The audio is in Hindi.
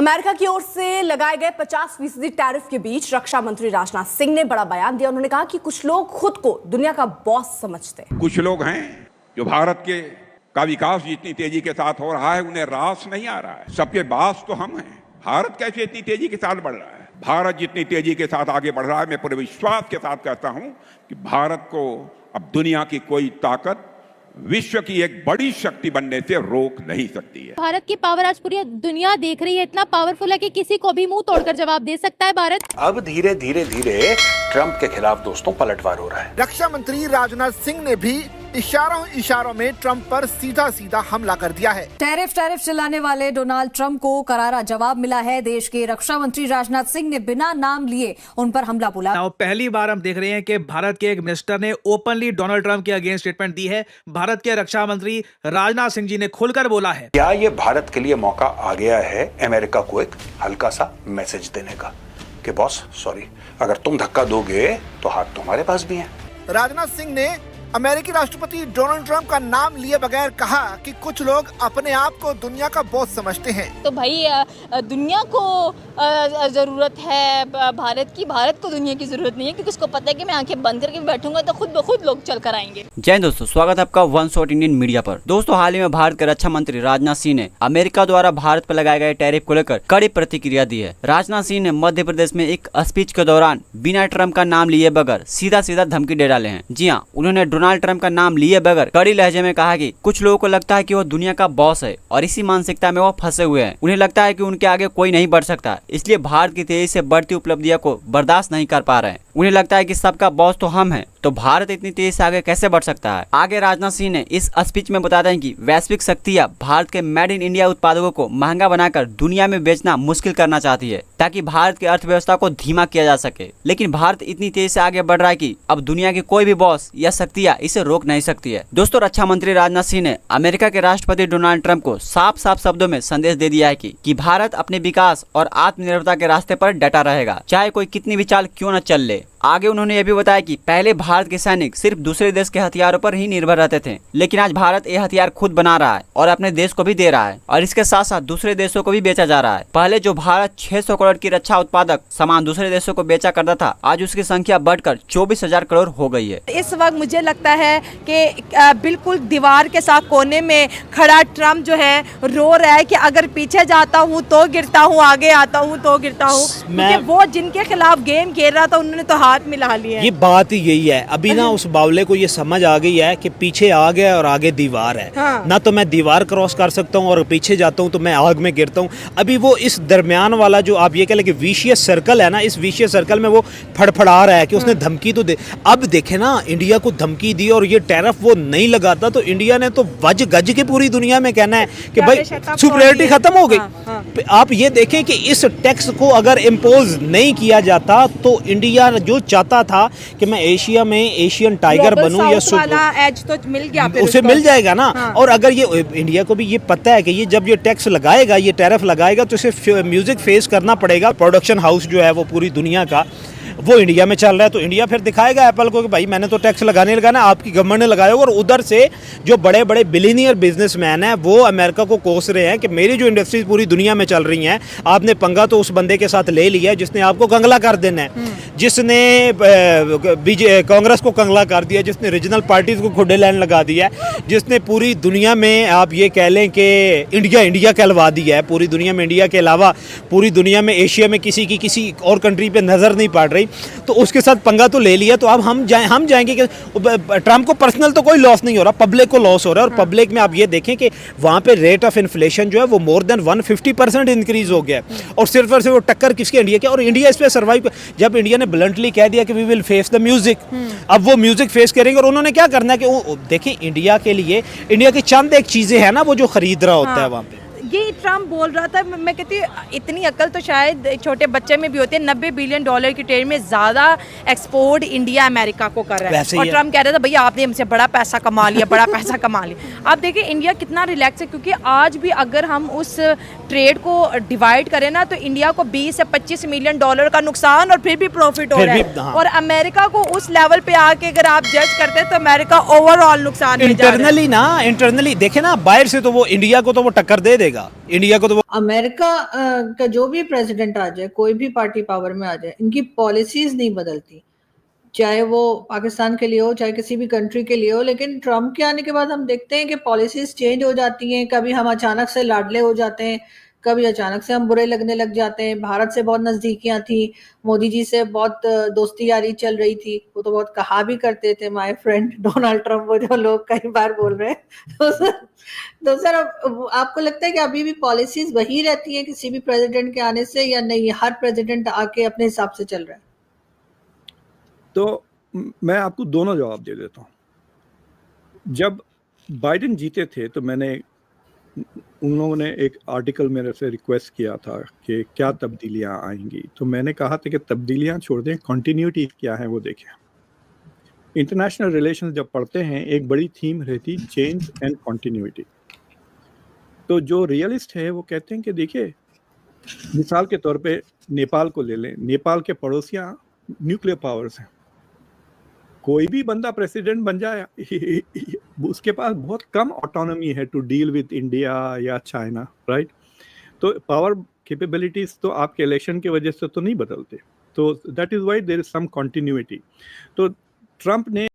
अमेरिका की ओर से लगाए गए 50% टैरिफ के बीच रक्षा मंत्री राजनाथ सिंह ने बड़ा बयान दिया। उन्होंने कहा कि कुछ लोग खुद को दुनिया का बॉस समझते हैं। कुछ लोग हैं जो भारत का विकास जितनी तेजी के साथ हो रहा है उन्हें रास नहीं आ रहा है। सबके बास तो हम हैं। भारत कैसे इतनी तेजी के साथ बढ़ रहा है? भारत जितनी तेजी के साथ आगे बढ़ रहा है, मैं पूरे विश्वास के साथ कहता हूं कि भारत को अब दुनिया की कोई ताकत विश्व की एक बड़ी शक्ति बनने से रोक नहीं सकती है। भारत की पावर आज पूरी दुनिया देख रही है, इतना पावरफुल है कि किसी को भी मुंह तोड़कर जवाब दे सकता है भारत। अब धीरे धीरे ट्रंप के खिलाफ दोस्तों पलटवार हो रहा है। रक्षा मंत्री राजनाथ सिंह ने भी इशारों में ट्रंप पर सीधा हमला कर दिया है। टैरिफ चिल्लाने वाले डोनाल्ड ट्रंप को करारा जवाब मिला है। देश के रक्षा मंत्री राजनाथ सिंह ने बिना नाम लिए उन पर हमला बोला। पहली बार हम देख रहे हैं कि भारत के एक मिनिस्टर ने ओपनली डोनाल्ड ट्रंप के अगेंस्ट स्टेटमेंट दी है। भारत के रक्षा मंत्री राजनाथ सिंह जी ने खुलकर बोला है। क्या ये भारत के लिए मौका आ गया है अमेरिका को एक हल्का सा मैसेज देने का कि बॉस सॉरी, अगर तुम धक्का दोगे तो हाथ तुम्हारे पास भी है। राजनाथ सिंह ने अमेरिकी राष्ट्रपति डोनाल्ड ट्रंप का नाम लिए बगैर कहा कि कुछ लोग अपने आप को दुनिया का बॉस समझते हैं। तो भाई दुनिया को जरूरत है भारत को दुनिया की जरूरत नहीं है, क्योंकि उसको पता है कि मैं आंखें बंद करके बैठूंगा तो खुद ब खुद लोग चल कर आएंगे। जय दोस्तों, स्वागत है आपका वन शॉट इंडियन मीडिया पर। दोस्तों, हाल ही में भारत के रक्षा मंत्री राजनाथ सिंह ने अमेरिका द्वारा भारत पर लगाए गए टैरिफ को लेकर कड़ी प्रतिक्रिया दी है। राजनाथ सिंह ने मध्य प्रदेश में एक स्पीच के दौरान बिना ट्रंप का नाम लिए बगैर सीधा धमकी दे डाले हैं। जी हाँ, उन्होंने डोनाल्ड ट्रंप का नाम लिए बगैर कड़ी लहजे में कहा कि कुछ लोगों को लगता है कि वो दुनिया का बॉस है और इसी मानसिकता में वो फंसे हुए हैं। उन्हें लगता है कि उनके आगे कोई नहीं बढ़ सकता, इसलिए भारत की तेजी से बढ़ती उपलब्धियों को बर्दाश्त नहीं कर पा रहे हैं। उन्हें लगता है कि सबका बॉस तो हम हैं, तो भारत इतनी तेजी से आगे कैसे बढ़ सकता है। आगे राजनाथ सिंह ने इस स्पीच में बताते हैं कि वैश्विक शक्तियां भारत के मेड इन इंडिया उत्पादों को महंगा बनाकर दुनिया में बेचना मुश्किल करना चाहती है, ताकि भारत की अर्थव्यवस्था को धीमा किया जा सके। लेकिन भारत इतनी तेजी से आगे बढ़ रहा है कि अब दुनिया की कोई भी बॉस या शक्तियां इसे रोक नहीं सकती है। दोस्तों, रक्षा मंत्री राजनाथ सिंह ने अमेरिका के राष्ट्रपति डोनाल्ड ट्रंप को साफ शब्दों में संदेश दे दिया है कि भारत अपने विकास और आत्मनिर्भरता के रास्ते पर डटा रहेगा, चाहे कोई कितनी भी चाल क्यों न चल ले। आगे उन्होंने यह भी बताया कि पहले भारत के सैनिक सिर्फ दूसरे देश के हथियारों पर ही निर्भर रहते थे, लेकिन आज भारत ये हथियार खुद बना रहा है और अपने देश को भी दे रहा है, और इसके साथ साथ दूसरे देशों को भी बेचा जा रहा है। पहले जो भारत 600 करोड़ की रक्षा उत्पादक सामान दूसरे देशों को बेचा करता था, आज उसकी संख्या बढ़कर 24,000 करोड़ हो गई है। इस वक्त मुझे लगता है कि बिल्कुल दीवार के साथ कोने में खड़ा ट्रम्प जो है रो रहा है कि अगर पीछे जाता हूँ तो गिरता हूँ, आगे आता हूँ तो गिरता हूँ। क्योंकि वो जिनके खिलाफ गेम खेल रहा था उन्होंने तो हाथ मिला लिया। ये बात ही यही है। अभी ना उस बावले को ये समझ आ गई है कि पीछे आग है और आगे दीवार है। हाँ। ना तो मैं दीवार क्रॉस कर सकता हूँ और पीछे जाता हूँ तो मैं आग में गिरता हूँ। अभी वो इस दरमियान वाला जो आप ये कह लें कि विशियस सर्कल है ना, इस विशियस सर्कल में वो फड़फड़ा रहा है कि उसने धमकी तो दे। अब देखे ना, इंडिया को धमकी दी और ये टैरिफ वो नहीं लगाता तो इंडिया ने तो वज गज के पूरी दुनिया में कहना है कि भाई सुपरियरिटी खत्म हो गई। हाँ। आप ये देखें कि इस टैक्स को अगर इम्पोज नहीं किया जाता तो इंडिया जो चाहता था कि मैं एशिया में एशियन टाइगर बनूं या एज तो मिल गया, उसे मिल जाएगा ना। हाँ। और अगर ये इंडिया को भी ये पता है कि ये जब ये टैक्स लगाएगा, ये टैरिफ लगाएगा तो इसे म्यूजिक फेस करना पड़ेगा। प्रोडक्शन हाउस जो है वो पूरी दुनिया का वो इंडिया में चल रहा है, तो इंडिया फिर दिखाएगा एप्पल को कि भाई मैंने तो टैक्स लगाना, आपकी गवर्नमेंट ने लगाया। और उधर से जो बड़े बड़े बिलियनियर बिजनेसमैन हैं वो अमेरिका को कोस रहे हैं कि मेरी जो इंडस्ट्रीज पूरी दुनिया में चल रही हैं, आपने पंगा तो उस बंदे के साथ ले लिया जिसने आपको कंगला कर देना है, जिसने कांग्रेस को कंगला कर दिया, जिसने रीजनल पार्टीज को खुडे लाइन लगा दिया है, जिसने पूरी दुनिया में आप ये कह लें कि इंडिया कहलवा दिया है। पूरी दुनिया में इंडिया के अलावा पूरी दुनिया में एशिया में किसी और कंट्री पे नजर नहीं पड़ रही, तो उसके साथ पंगा तो ले लिया। तो अब हम जाएंगे कि ट्रंप को पर्सनल तो कोई लॉस नहीं हो रहा, पब्लिक को लॉस हो रहा है। और पब्लिक में आप ये देखें कि वहां पे रेट ऑफ इन्फ्लेशन जो है वो मोर देन 150% इंक्रीज हो गया है। और सिर्फ वो टक्कर किसके, इंडिया के। और इंडिया इस पे सर्वाइव, जब इंडिया ने ब्लंटली कह दिया कि we will face the music, अब वो म्यूजिक फेस करेंगे। और उन्होंने क्या करना है कि देखिए, इंडिया के लिए इंडिया की चंद एक चीजें हैं ना वो जो खरीद रहा होता है वहां पे। ये ट्रम्प बोल रहा था, मैं कहती हूँ इतनी अकल तो शायद छोटे बच्चे में भी होती है। $90 बिलियन की ट्रेड में ज़्यादा एक्सपोर्ट इंडिया अमेरिका को कर रहा है। और ट्रम्प कह रहा था भैया आपने हमसे बड़ा पैसा कमा लिया, बड़ा पैसा कमा लिया। आप देखिए इंडिया कितना रिलैक्स है, क्योंकि आज भी अगर हम उस ट्रेड को डिवाइड करें ना तो इंडिया को $20 से $25 मिलियन का नुकसान और फिर भी प्रॉफिट हो रहा है। हाँ। और अमेरिका को उस लेवल पे आके अगर आप जज करते हैं तो अमेरिका ओवरऑल नुकसान इंटरनली देखे ना, बाहर से तो वो इंडिया को तो वो टक्कर दे देगा, जाएगा इंडिया को। तो वो अमेरिका का जो भी प्रेसिडेंट आ जाए, कोई भी पार्टी पावर में आ जाए, इनकी पॉलिसीज नहीं बदलती, चाहे वो पाकिस्तान के लिए हो चाहे किसी भी कंट्री के लिए हो। लेकिन ट्रम्प के आने के बाद हम देखते हैं कि पॉलिसीज चेंज हो जाती हैं। कभी हम अचानक से लाडले हो जाते हैं, कभी अचानक से हम बुरे लगने लग जाते हैं। भारत से बहुत नजदीकियां थी, मोदी जी से बहुत दोस्ती यारी चल रही थी, वो तो बहुत कहा भी करते थे माय फ्रेंड डोनाल्ड ट्रम्प, वो जो लोग कई बार बोल रहे हैं। तो सर आपको लगता है कि अभी भी पॉलिसीज वही रहती है किसी भी प्रेसिडेंट के आने से, या नहीं हर प्रेसिडेंट आके अपने हिसाब से चल रहा है? तो मैं आपको दोनों जवाब दे देता हूँ। जब बाइडेन जीते थे तो उन लोगों ने एक आर्टिकल मेरे से रिक्वेस्ट किया था कि क्या तब्दीलियाँ आएंगी, तो मैंने कहा था कि तब्दीलियाँ छोड़ दें, कंटिन्यूटी क्या है वो देखें। इंटरनेशनल रिलेशन जब पढ़ते हैं एक बड़ी थीम रहती चेंज एंड कंटिन्यूटी। तो जो रियलिस्ट है वो कहते हैं कि देखिए, मिसाल के तौर पे नेपाल को ले लें, नेपाल के पड़ोसियाँ न्यूक्लियर पावर्स हैं, कोई भी बंदा प्रेसिडेंट बन जाए उसके पास बहुत कम ऑटोनॉमी है टू डील विद इंडिया या चाइना, राइट? तो पावर कैपेबिलिटीज तो आपके इलेक्शन की वजह से तो नहीं बदलते, तो that is why there is some continuity. तो ट्रम्प ने